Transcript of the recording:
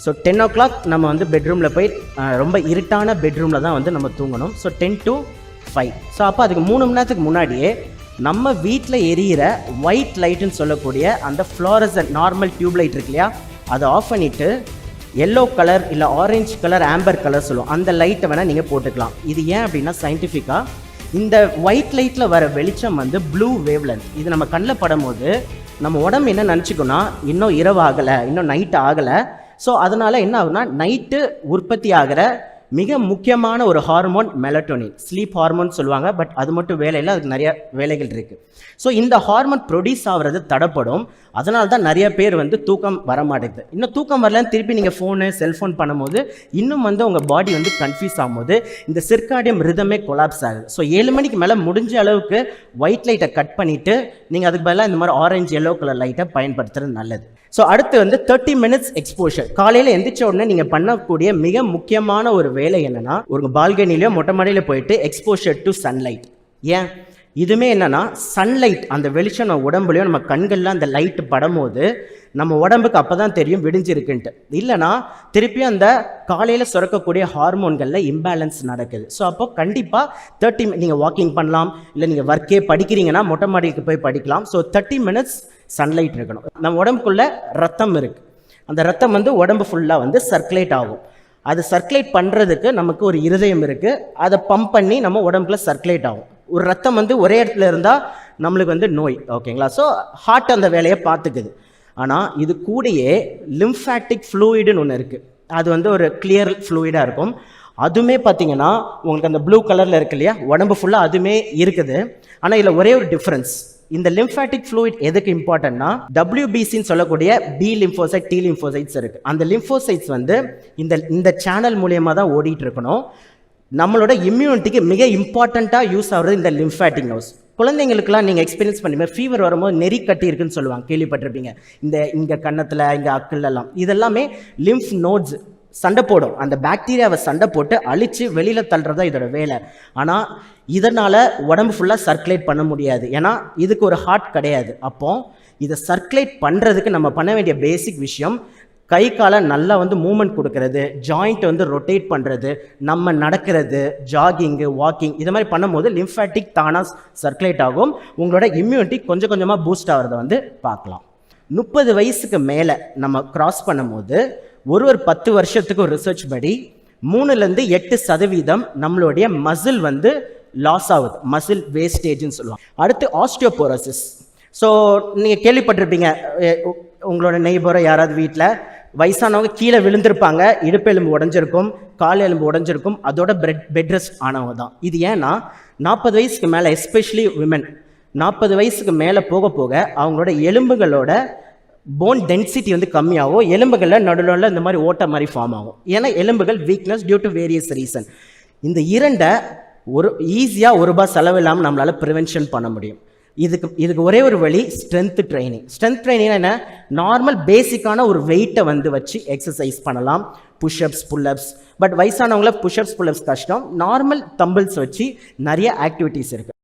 So 10 o'clock நம்ம வந்து பெட்ரூமில் போய் ரொம்ப இருட்டான பெட்ரூமில் தான் வந்து நம்ம தூங்கணும். So 10 to 5. ஸோ அப்போ அதுக்கு 3 மணி நேரத்துக்கு முன்னாடியே நம்ம வீட்டில் எரியிற ஒயிட் லைட்டுன்னு சொல்லக்கூடிய அந்த ஃப்ளோரசன்ட் நார்மல் டியூப் லைட் இருக்கு இல்லையா, அதை ஆஃப் பண்ணிவிட்டு எல்லோ கலர் இல்லை ஆரஞ்சு கலர் ஆம்பர் கலர் சொல்லுவோம், அந்த லைட்டை வேணால் நீங்கள் போட்டுக்கலாம். இது ஏன் அப்படின்னா சயின்டிஃபிக்காக இந்த ஒயிட் லைட்டில் வர வெளிச்சம் வந்து ப்ளூ வேவ்லென்த். இது நம்ம கண்ணில் படும் போது நம்ம உடம்பு என்ன நினச்சிக்கோன்னா இன்னும் இரவு ஆகலை, இன்னும் நைட் ஆகலை. ஸோ அதனால் என்ன ஆகுனா நைட்டு உற்பத்தி ஆகிற மிக முக்கியமான ஒரு ஹார்மோன் மெலட்டோனின், ஸ்லீப் ஹார்மோன் சொல்லுவாங்க. பட் அது மட்டும் வேலை இல்லை, அதுக்கு நிறைய வேலைகள் இருக்குது. ஸோ இந்த ஹார்மோன் ப்ரொடியூஸ் ஆகிறது தடைப்படும். அதனால தான் நிறைய பேர் வந்து தூக்கம் வர மாட்டேங்குது. இன்னும் தூக்கம் வரலன்னு திருப்பி நீங்கள் செல்ஃபோன் பண்ணும்போது இன்னும் வந்து உங்கள் பாடி வந்து கன்ஃபியூஸ் ஆகும்போது இந்த சிர்காடியம் ரிதமே கொலாப்ஸ் ஆகுது. ஸோ 7 மணிக்கு மேலே முடிஞ்ச அளவுக்கு ஒயிட் லைட்டை கட் பண்ணிவிட்டு நீங்கள் அதுக்கு பதிலாக இந்த மாதிரி ஆரஞ்சு எல்லோ கலர் லைட்டை பயன்படுத்துறது நல்லது. ஸோ அடுத்து வந்து 30 minutes எக்ஸ்போஷர். காலையில் எந்திரிச்ச உடனே நீங்கள் பண்ணக்கூடிய மிக முக்கியமான ஒரு வேலை என்னென்னா, ஒரு பால்கனிலையோ மொட்டை மாடியில போயிட்டு எக்ஸ்போஷர் டு சன்லைட். ஏன் இதுவுமே என்னென்னா, சன்லைட் அந்த வெளிச்சம் நம்ம உடம்புலையோ நம்ம கண்கள்லாம் அந்த லைட்டு படும்போது நம்ம உடம்புக்கு அப்போ தான் தெரியும் விடிஞ்சிருக்குன்ட்டு. இல்லைனா திருப்பியும் அந்த காலையில் சுரக்கக்கூடிய ஹார்மோன்களில் இம்பேலன்ஸ் நடக்குது. ஸோ அப்போ கண்டிப்பாக 30 நீங்கள் வாக்கிங் பண்ணலாம், இல்லை நீங்கள் ஒர்க்கே படிக்கிறீங்கன்னா மொட்டை மாடிக்கு போய் படிக்கலாம். ஸோ 30 minutes சன்லைட் இருக்கணும். நம்ம உடம்புக்குள்ளே ரத்தம் இருக்குது, அந்த ரத்தம் வந்து உடம்பு ஃபுல்லாக வந்து சர்க்குலேட் ஆகும். அது சர்க்குலேட் பண்ணுறதுக்கு நமக்கு ஒரு இருதயம் இருக்குது, அதை பம்ப் பண்ணி நம்ம உடம்புக்குள்ள சர்க்குலேட் ஆகும். ஒரு ரத்தம் வந்து ஒரே இடத்துல இருந்தால் நம்மளுக்கு வந்து நோய், ஓகேங்களா. ஸோ ஹார்ட் அந்த வேலையை பார்த்துக்குது. ஆனால் இது கூடயே லிம்ஃபேட்டிக் ஃப்ளூயிடுன்னு ஒன்று இருக்குது. அது வந்து ஒரு கிளியர் ஃப்ளூயிடாக இருக்கும். அதுவுமே பார்த்தீங்கன்னா உங்களுக்கு அந்த ப்ளூ கலரில் இருக்கு இல்லையா, உடம்பு ஃபுல்லாக அதுவுமே இருக்குது. ஆனால் இதில் ஒரே ஒரு டிஃப்ரென்ஸ், இந்த லிம்ஃபேட்டிக் ஃப்ளூயிட் எதுக்கு இம்பார்ட்டன்ட்னா, WBCன்னு சொல்லக்கூடிய பி லிம்போசைட், டி லிம்போசைட்ஸ் இருக்குது. அந்த லிம்போசைட்ஸ் வந்து இந்த சேனல் மூலியமாக தான் ஓடிட்டு இருக்கணும். நம்மளோட இம்யூனிட்டிக்கு மிக இம்பார்ட்டண்ட்டாக யூஸ் ஆகுறது இந்த லிம்ஃபேட்டிக் நோஸ். குழந்தைங்களுக்குலாம் நீங்கள் எக்ஸ்பீரியன்ஸ் பண்ணிப்பீங்க, ஃபீவர் வரும்போது நெறி கட்டி இருக்குன்னு சொல்லுவாங்க, கேள்விப்பட்டிருப்பீங்க. இங்கே கன்னத்தில், இங்கே அக்கிலெல்லாம், இதெல்லாமே லிம்ஃப் நோட்ஸ் சண்டை போடும். அந்த பாக்டீரியாவை சண்டை போட்டு அழித்து வெளியில் தள்ளுறது தான் இதோட வேலை. ஆனால் இதனால் உடம்பு ஃபுல்லாக சர்க்குலேட் பண்ண முடியாது, ஏன்னா இதுக்கு ஒரு ஹார்ட் கிடையாது. அப்போது இதை சர்க்குலேட் பண்ணுறதுக்கு நம்ம பண்ண வேண்டிய பேசிக் விஷயம், கை காலை நல்லா வந்து மூமெண்ட் கொடுக்கறது, ஜாயிண்ட் வந்து ரொட்டேட் பண்ணுறது, நம்ம நடக்கிறது, ஜாகிங்கு, வாக்கிங், இது மாதிரி பண்ணும்போது லிம்ஃபேட்டிக் தானாக சர்க்குலேட் ஆகும். உங்களோட இம்யூனிட்டி கொஞ்சம் கொஞ்சமாக பூஸ்ட் ஆகிறத வந்து பார்க்கலாம். 30 வயசுக்கு மேலே நம்ம கிராஸ் பண்ணும்போது ஒரு 10 வருஷத்துக்கு ஒரு ரிசர்ச் படி 3-8% நம்மளுடைய மசில் வந்து லாஸ் ஆகுது, மசில் வேஸ்டேஜ்னு சொல்லுவாங்க. அடுத்து ஆஸ்டியோபோரோசிஸ். ஸோ நீங்கள் கேள்விப்பட்டிருப்பீங்க, உங்களோட நெய்பரை யாராவது வீட்டில் வயசானவங்க கீழே விழுந்திருப்பாங்க, இடுப்பு எலும்பு உடஞ்சிருக்கும், கால் எலும்பு உடஞ்சிருக்கும், அதோட பெட் ரெஸ்ட் ஆனவங்க தான். இது ஏன்னா 40 வயசுக்கு மேலே, எஸ்பெஷலி விமன் 40 வயசுக்கு மேலே போக போக அவங்களோட எலும்புகளோட போன் டென்சிட்டி வந்து கம்மியாகும். எலும்புகளில் நடுவில் இந்த மாதிரி ஓட்ட மாதிரி ஃபார்ம் ஆகும். ஏன்னா எலும்புகள் weakness due to various reason. இந்த இரண்டை ஈஸியாக ₹1 செலவில்லாமல் நம்மளால் ப்ரிவென்ஷன் பண்ண முடியும். இதுக்கு ஒரே ஒரு வழி, ஸ்ட்ரென்த் ட்ரைனிங். ஸ்ட்ரென்த் ட்ரைனிங் என்ன, நார்மல் பேசிக்கான ஒரு வெயிட்டை வந்து வச்சு எக்ஸசைஸ் பண்ணலாம், புஷ்அப்ஸ், புல்அப்ஸ். பட் வயசானவங்கள புஷ்அப்ஸ், புல்அப்ஸ் கஷ்டம். நார்மல் தம்பிள்ஸ் வச்சு நிறைய ஆக்டிவிட்டீஸ் இருக்குது.